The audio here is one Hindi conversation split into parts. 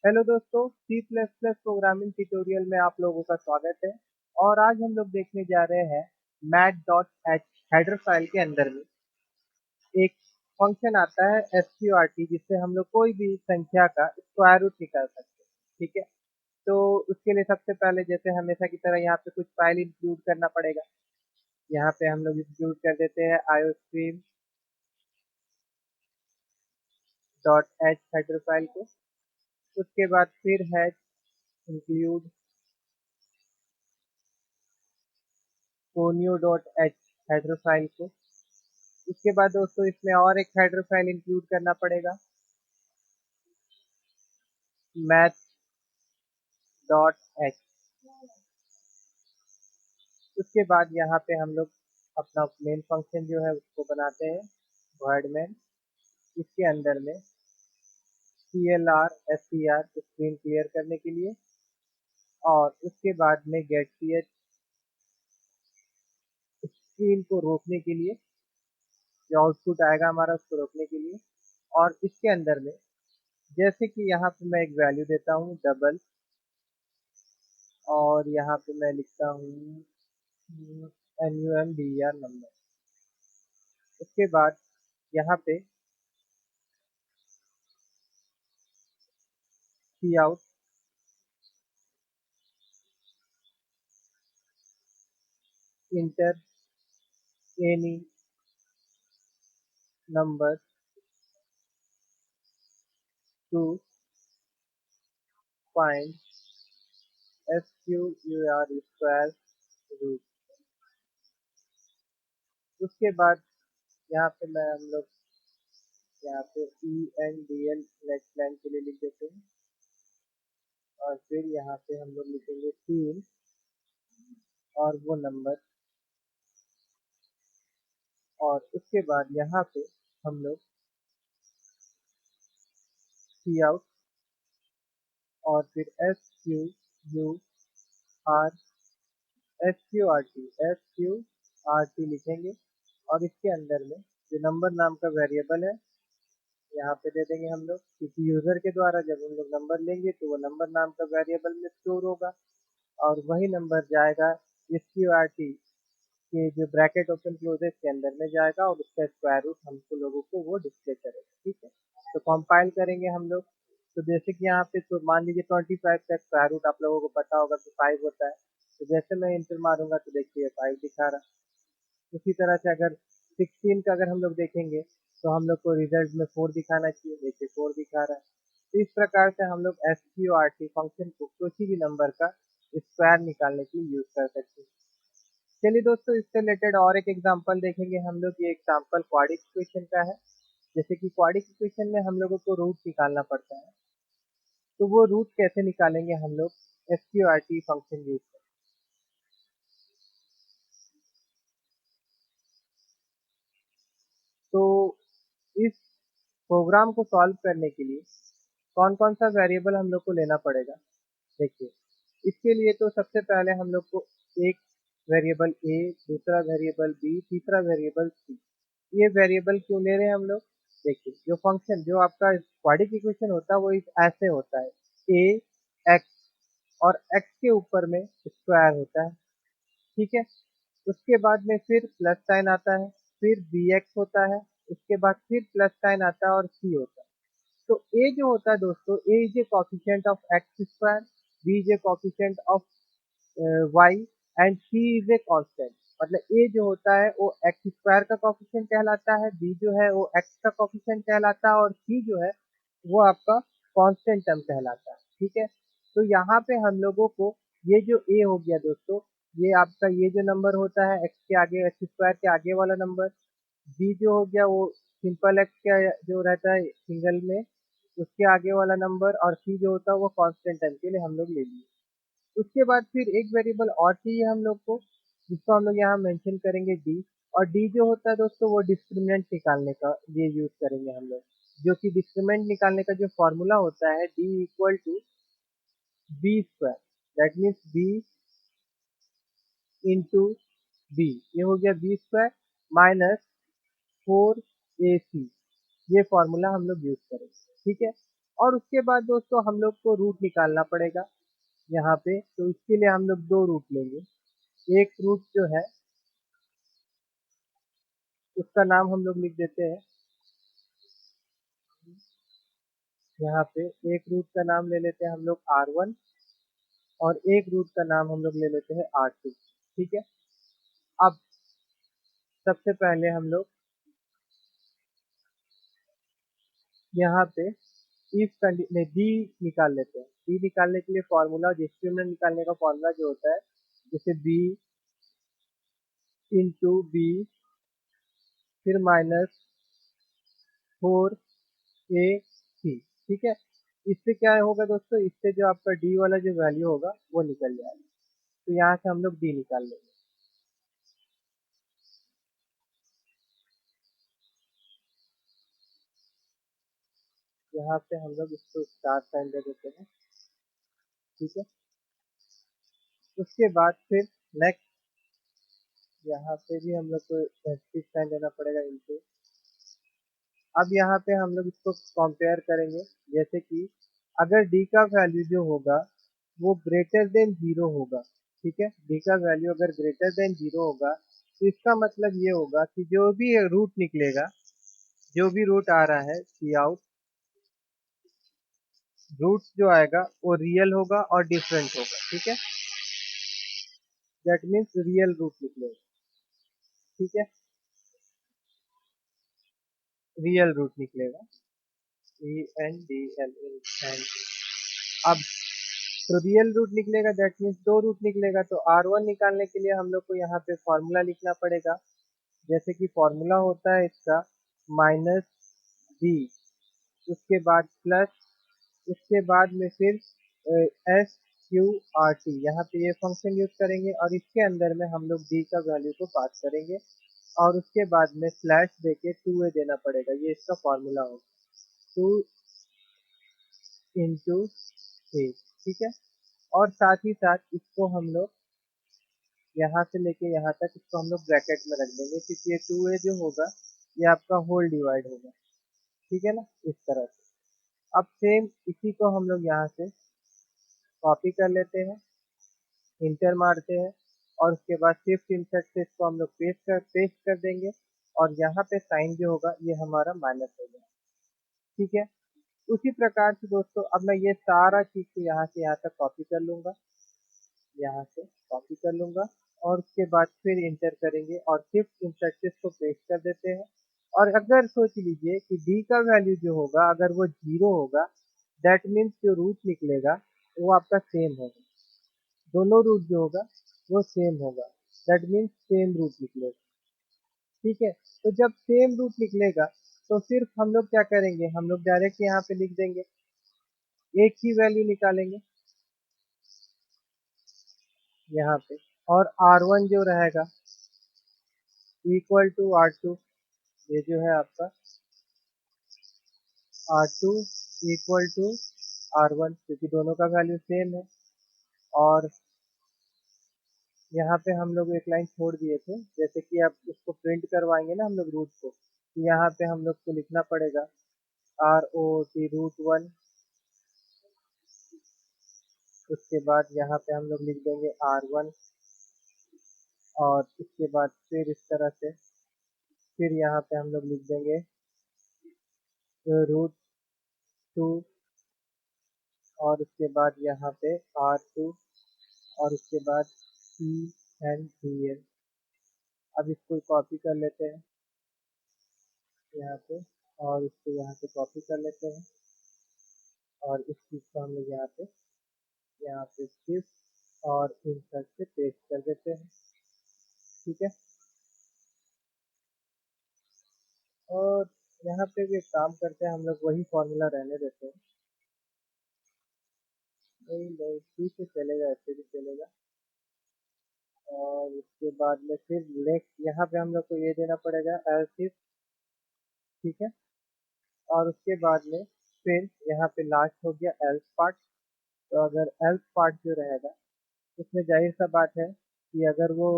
हेलो दोस्तों, C plus plus programming tutorial में आप लोगों का स्वागत है। और आज हम लोग देखने जा रहे हैं math dot H header file के अंदर में एक फंक्शन आता है SQRT, जिससे हम लोग कोई भी संख्या का स्क्वायर रूट निकाल सकते हैं। ठीक है, तो उसके लिए सबसे पहले जैसे हमेशा की तरह यहाँ पे कुछ फाइल इंक्लूड करना पड़ेगा। यहाँ पे हम लोग इंक्लूड कर देते हैं iostream dot H header file को। उसके बाद फिर है include conio dot H header file को। उसके बाद दोस्तों इसमें और एक हेडर फाइल इंक्लूड करना पड़ेगा, मैथ डॉट एच। उसके बाद यहाँ पे हम लोग अपना मेन फंक्शन जो है उसको बनाते हैं, वर्ड मेन। इसके अंदर में clr str स्क्रीन क्लियर करने के लिए, और उसके बाद में गेट ch स्क्रीन को रोकने के लिए, जो आउटपुट आएगा हमारा उसको रोकने के लिए। और इसके अंदर में जैसे कि यहाँ पे मैं एक वैल्यू देता हूँ डबल, और यहाँ पे मैं लिखता हूँ NUMBR नंबर। उसके बाद यहाँ पे cout enter any number to find SQUR square root. उसके बाद यहाँ पे हम लोग यहाँ पे ENDL नेक्स्ट लाइन के लिए लिख देते हैं, और फिर यहाँ पे हम लोग लिखेंगे 3 और वो नंबर। और उसके बाद यहाँ पे हम लोग सी आउट और फिर SQRT लिखेंगे, और इसके अंदर में जो नंबर नाम का वेरिएबल है यहाँ पे दे देंगे हम लोग, क्योंकि यूज़र के द्वारा जब हम लोग नंबर लेंगे तो वो नंबर नाम का वेरिएबल में स्टोर होगा, और वही नंबर जाएगा SQRT के जो ब्रैकेट ओपन क्लोजेस के अंदर में जाएगा, और उसका स्क्वायर रूट हमको लोगों को वो डिस्प्ले करेगा। ठीक है, तो कंपाइल करेंगे हम लोग। तो जैसे कि यहाँ पे तो मान लीजिए 25 का स्क्वायर रूट आप लोगों को पता होगा कि 5 होता है। तो जैसे मैं इंटर मारूंगा तो देखिए 5 दिखा रहा। उसी तरह से अगर 16 का अगर हम लोग देखेंगे तो हम लोग को रिजल्ट में 4 दिखाना चाहिए, देखिए 4 दिखा रहा है। तो इस प्रकार से हम लोग SQRT फंक्शन को किसी भी नंबर का स्क्वायर निकालने के लिए यूज कर सकते हैं। चलिए दोस्तों, इससे रिलेटेड और एक एग्जांपल देखेंगे हम लोग। ये एग्जांपल क्वाड्रिक इक्वेशन का है। जैसे कि क्वाड्रिक इक्वेशन में हम लोगों को रूट निकालना पड़ता है, तो वो रूट कैसे निकालेंगे हम लोग SQRT फंक्शन यूज कर। तो इस प्रोग्राम को सॉल्व करने के लिए कौन कौन सा वेरिएबल हम लोग को लेना पड़ेगा, देखिए। इसके लिए तो सबसे पहले हम लोग को एक वेरिएबल ए, दूसरा वेरिएबल बी, तीसरा वेरिएबल सी। ये वेरिएबल क्यों ले रहे हैं हम लोग, देखिए। जो फंक्शन जो आपका क्वाड्रिक इक्वेशन होता है वो ऐसे होता है, ए एक्स और एक्स के ऊपर में स्क्वायर होता है। ठीक है, उसके बाद में फिर प्लस साइन आता है, फिर बी एक्स होता है, उसके बाद फिर प्लस साइन आता है और सी होता है। तो ए जो होता है दोस्तों, A is a coefficient of x square, B is a coefficient of y, and C is a constant. मतलब ए जो होता है वो एक्स स्क्वायर का कोफिशिएंट कहलाता है, बी जो है वो एक्स का कोफिशिएंट कहलाता है, और सी जो है वो आपका कांस्टेंट टर्म कहलाता है। ठीक है, तो यहाँ पे हम लोगों को ये जो ए हो गया दोस्तों, ये आपका ये जो नंबर होता है एक्स के आगे, एक्स स्क्वायर के आगे वाला नंबर। बी जो हो गया वो सिंपल एक्स का जो रहता है सिंगल में, उसके आगे वाला नंबर। और सी जो होता है वो कांस्टेंट टर्म के लिए हम लोग ले लिए। उसके बाद फिर एक वेरिएबल और चाहिए हम लोग को, जिसको हम लोग यहाँ मेंशन करेंगे डी। और डी जो होता है दोस्तों वो डिस्क्रिमिनेंट निकालने का ये यूज करेंगे हम लोग, जो कि डिस्क्रिमिनेंट निकालने का जो फॉर्मूला होता है D equal to B square, that means B into B. ये हो गया बी स्क्वायर माइनस 4AC। ये फॉर्मूला हम लोग यूज करेंगे। ठीक है, और उसके बाद दोस्तों हम लोग को रूट निकालना पड़ेगा यहाँ पे। तो इसके लिए हम लोग दो रूट लेंगे। एक रूट जो है उसका नाम हम लोग लिख देते हैं यहाँ पे। एक रूट का नाम ले लेते हैं हम लोग R1 और एक रूट का नाम हम लोग ले लेते हैं R2। ठीक है। अब सबसे पहले हम लोग यहाँ पे इफ कंडीशन डी निकाल लेते हैं। डी निकालने के लिए फॉर्मूला, डिस्क्रिमिनेंट निकालने का फॉर्मूला जो होता है, जैसे बी इंटू बी फिर माइनस 4ac। ठीक है। इससे क्या होगा दोस्तों, इससे जो आपका डी वाला जो वैल्यू होगा वो निकल जाएगा। तो यहाँ से हम लोग डी निकाल लेंगे। यहाँ पे हम लोग इसको स्टार साइन दे देते हैं। ठीक है। उसके बाद फिर नेक्स्ट यहाँ पे भी हम लोग को साइन देना पड़ेगा इनटू। अब यहाँ पे हम लोग इसको कंपेयर करेंगे, जैसे कि अगर डी का वैल्यू जो होगा वो ग्रेटर देन जीरो होगा। ठीक है। डी का वैल्यू अगर ग्रेटर देन जीरो होगा तो इसका मतलब ये होगा कि जो भी रूट निकलेगा, जो भी रूट आ रहा है सी आउट, रूट जो आएगा वो रियल होगा और डिफरेंट होगा। ठीक है। दैट मीन्स रियल रूट निकलेगा। ठीक है। रियल रूट निकलेगा। ENDL। अब तो रियल रूट निकलेगा, दैट मीन्स दो रूट निकलेगा। तो R1 निकालने के लिए हम लोग को यहाँ पे फॉर्मूला लिखना पड़ेगा। जैसे कि फॉर्मूला होता है इसका माइनस बी, उसके बाद प्लस, उसके बाद में फिर SQRT। यहाँ पे ये फंक्शन यूज करेंगे और इसके अंदर में हम लोग डी का वैल्यू को पास करेंगे और उसके बाद में स्लैश देके 2a देना पड़ेगा। ये इसका फॉर्मूला होगा, 2 इंटू ए। ठीक है। और साथ ही साथ इसको हम लोग यहाँ से लेके यहाँ तक इसको हम लोग ब्रैकेट में रख देंगे, क्योंकि ये 2a जो होगा ये आपका होल डिवाइड होगा। ठीक है ना, इस तरह से। अब सेम इसी को हम लोग यहाँ से कॉपी कर लेते हैं, इंटर मारते हैं और उसके बाद शिफ्ट इंसर्ट से इसको हम लोग पेस्ट कर देंगे और यहाँ पे साइन जो होगा ये हमारा माइनस हो जाएगा। ठीक है। उसी प्रकार से दोस्तों अब मैं ये सारा चीज़ को यहाँ से यहाँ तक कॉपी कर लूँगा, यहाँ से कॉपी कर लूँगा और उसके बाद फिर इंटर करेंगे और शिफ्ट इंसर्ट को पेस्ट कर देते हैं। और अगर सोच लीजिए कि डी का वैल्यू जो होगा अगर वो जीरो होगा, दैट मीन्स जो रूट निकलेगा वो आपका सेम होगा। दोनों रूट जो होगा वो सेम होगा, दैट मीन्स सेम रूट निकलेगा। ठीक है। तो जब सेम रूट निकलेगा तो सिर्फ हम लोग क्या करेंगे, हम लोग डायरेक्ट यहाँ पे लिख देंगे, एक ही वैल्यू निकालेंगे यहाँ पे। और R1 जो रहेगा इक्वल टू R2, ये जो है आपका R2 इक्वल टू R1, क्योंकि दोनों का वैल्यू सेम है। और यहाँ पे हम लोग एक लाइन छोड़ दिए थे, जैसे कि आप उसको प्रिंट करवाएंगे ना हम लोग रूट को, तो यहाँ पे हम लोग को लिखना पड़ेगा ROT √1। उसके बाद यहाँ पे हम लोग लिख देंगे R1 और इसके बाद फिर इस तरह से फिर यहाँ पे हम लोग लिख देंगे √2 और उसके बाद यहाँ पे R2 और उसके बाद ENDL। अब इसको कॉपी कर लेते हैं यहाँ पे और इसको यहाँ पे कॉपी कर लेते हैं और इस चीज़ को हम लोग यहाँ पे शिफ्ट और इंसर्ट से पेस्ट कर देते हैं। ठीक है। और यहाँ पे भी एक काम करते हैं, हम लोग वही फॉर्मूला रहने देते हैं। नहीं नहीं, ठीक है, चलेगा, ऐसे भी चलेगा। और उसके बाद में फिर नेक्स्ट यहाँ पे हम लोग को ये देना पड़ेगा एल्स इफ। ठीक है। और उसके बाद में फिर यहाँ पे लास्ट हो गया एल्स पार्ट। तो अगर एल्स पार्ट जो रहेगा उसमें जाहिर सा बात है कि अगर वो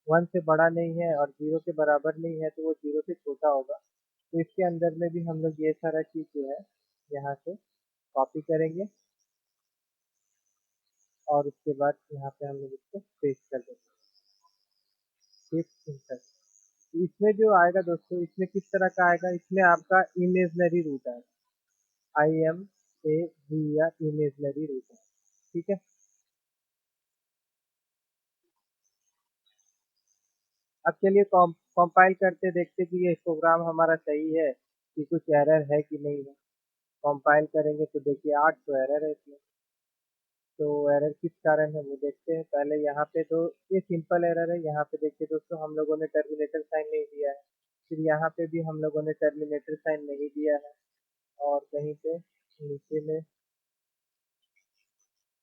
1 से बड़ा नहीं है और 0 के बराबर नहीं है तो वो 0 से छोटा होगा। तो इसके अंदर में भी हम लोग ये सारा चीज़ जो है यहाँ से कॉपी करेंगे और उसके बाद यहाँ पे हम लोग इसको पेस्ट कर देंगे, शिफ्ट इंटर। इसमें जो आएगा दोस्तों, इसमें किस तरह का आएगा, इसमें आपका इमेजनरी रूट आएगा, IMAG इमेजनरी रूट है, ठीक है। अब चलिए कंपाइल करते देखते कि ये प्रोग्राम हमारा सही है कि कुछ एरर है कि नहीं है। कंपाइल करेंगे तो देखिए 800 एरर है इसमें। तो एरर किस कारण है वो देखते हैं। पहले यहाँ पे तो ये सिंपल एरर है, यहाँ पे देखिए दोस्तों हम लोगों ने टर्मिनेटर साइन नहीं दिया है, फिर यहाँ पे भी हम लोगों ने टर्मिनेटर साइन नहीं दिया है, और कहीं पे नीचे में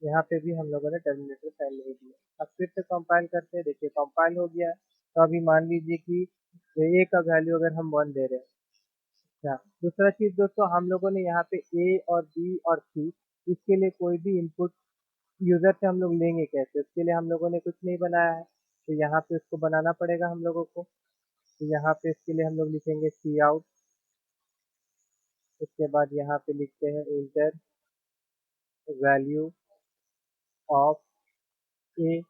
यहाँ पे भी हम लोगों ने टर्मिनेटर साइन नहीं दिया। अब फिर से कंपाइल करते हैं, देखिए कंपाइल हो गया है। तो अभी मान लीजिए कि ए का वैल्यू अगर हम 1 दे रहे हैं। अच्छा, दूसरा चीज दोस्तों, हम लोगों ने यहाँ पे ए और बी और सी, इसके लिए कोई भी इनपुट यूजर से हम लोग लेंगे कैसे, उसके लिए हम लोगों ने कुछ नहीं बनाया है। तो यहाँ पे उसको बनाना पड़ेगा हम लोगों को। तो यहाँ पे इसके लिए हम लोग लिखेंगे सी आउट, उसके बाद यहाँ पे लिखते हैं इंटर वैल्यू ऑफ ए,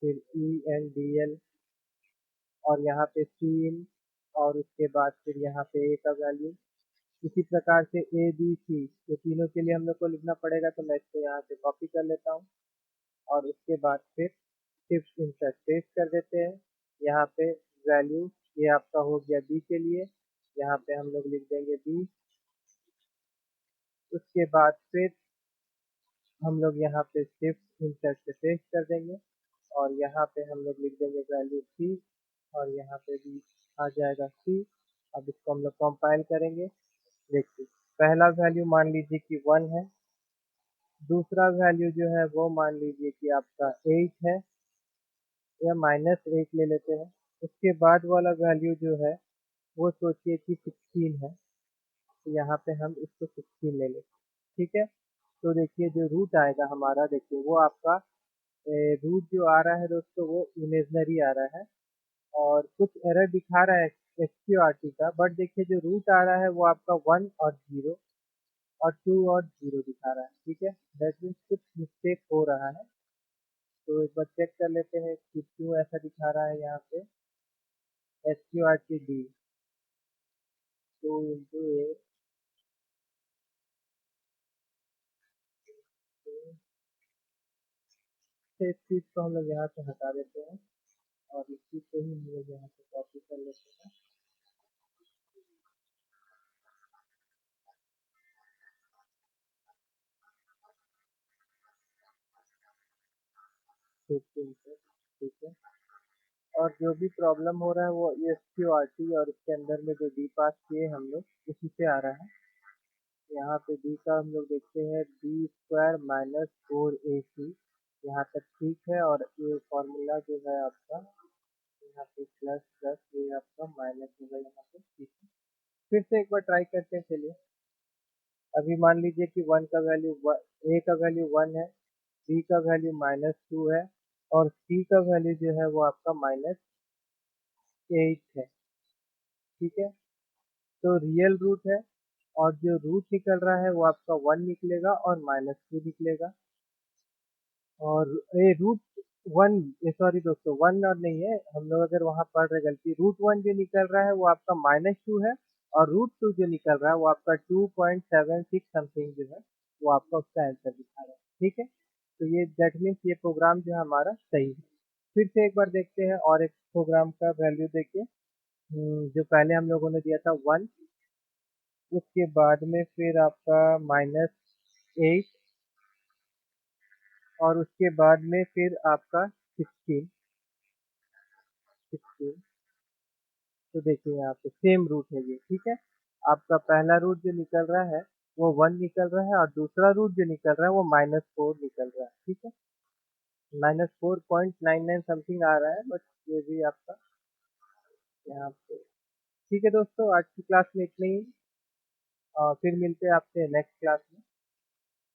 फिर ENDL, और यहाँ पे सी इन, और उसके बाद फिर यहाँ पे ए का वैल्यू। इसी प्रकार से ABC, ये तीनों के लिए हम लोग को लिखना पड़ेगा। तो मैं इसको यहाँ से कॉपी कर लेता हूँ और उसके बाद फिर शिफ्ट इंसर्ट पेस्ट कर देते हैं। यहाँ पे वैल्यू ये आपका हो गया बी के लिए, यहाँ पे हम लोग लिख देंगे बी। उसके बाद फिर हम लोग यहाँ पे शिफ्ट इंसर्ट से पेस्ट कर देंगे और यहाँ पे हम लोग लिख देंगे वैल्यू सी, और यहाँ पे भी आ जाएगा सी। अब इसको हम लोग कंपाइल करेंगे। देखिए पहला वैल्यू मान लीजिए कि 1 है, दूसरा वैल्यू जो है वो मान लीजिए कि आपका 8 है, या -8 ले लेते हैं। उसके बाद वाला वैल्यू जो है वो सोचिए कि 16 है, तो यहाँ पे हम इसको 16 ले लेते हैं, ठीक है। तो देखिए जो रूट आएगा हमारा, देखिए वो आपका रूट जो आ रहा है दोस्तों वो इमेजनरी आ रहा है, और कुछ एरर दिखा रहा है SQRT का, बट देखिए जो रूट आ रहा है वो आपका 1 और 0 और 2 और 0 दिखा रहा है, ठीक है। दैट मीन्स कुछ मिस्टेक हो रहा है। तो एक बार चेक कर लेते हैं कि क्यों ऐसा दिखा रहा है। यहाँ पे SQRT D 2 × 8, इस चीज़ को हम लोग यहाँ से हटा देते हैं और इस चीज़ को ही हम लोग यहाँ से कॉपी कर लेते हैं। ठीक है। और जो भी प्रॉब्लम हो रहा है वो SQRT और इसके अंदर में जो डी पास किए हम लोग उसी से आ रहा है। यहाँ पे डी का हम लोग देखते हैं B² - 4AC, यहाँ तक ठीक है। और ये फॉर्मूला जो है आपका यहाँ पे प्लस प्लस ये आपका माइनस होगा यहाँ पे, ठीक है। फिर से एक बार ट्राई करते हैं, चलिए। अभी मान लीजिए कि 1 का वैल्यू, ए का वैल्यू 1 है, बी का वैल्यू -2 है, और सी का वैल्यू जो है वो आपका -8 है, ठीक है। तो रियल रूट है, और जो रूट निकल रहा है वो आपका 1 निकलेगा और -2 निकलेगा। और ये रूट 1, ये सॉरी दोस्तों 1 और नहीं है, हम लोग अगर वहाँ पढ़ रहे गलती, रूट 1 जो निकल रहा है वो आपका -2 है, और रूट 2 जो निकल रहा है वो आपका 2.76 समथिंग जो है वो आपका उसका आंसर दिखा रहा है, ठीक है। तो ये दैट मीन्स ये प्रोग्राम जो है हमारा सही है। फिर से एक बार देखते हैं और एक प्रोग्राम का वैल्यू देखिए। जो पहले हम लोगों ने दिया था 1, उसके बाद में फिर आपका -8, और उसके बाद में फिर आपका 16। तो देखिए यहाँ पे सेम रूट है ये, ठीक है। आपका पहला रूट जो निकल रहा है वो 1 निकल रहा है, और दूसरा रूट जो निकल रहा है वो -4 निकल रहा है, ठीक है। -4.99 समथिंग आ रहा है, बट ये भी आपका यहाँ पे ठीक है। दोस्तों आज की क्लास में इतने ही, फिर मिलते हैं आपसे नेक्स्ट क्लास में।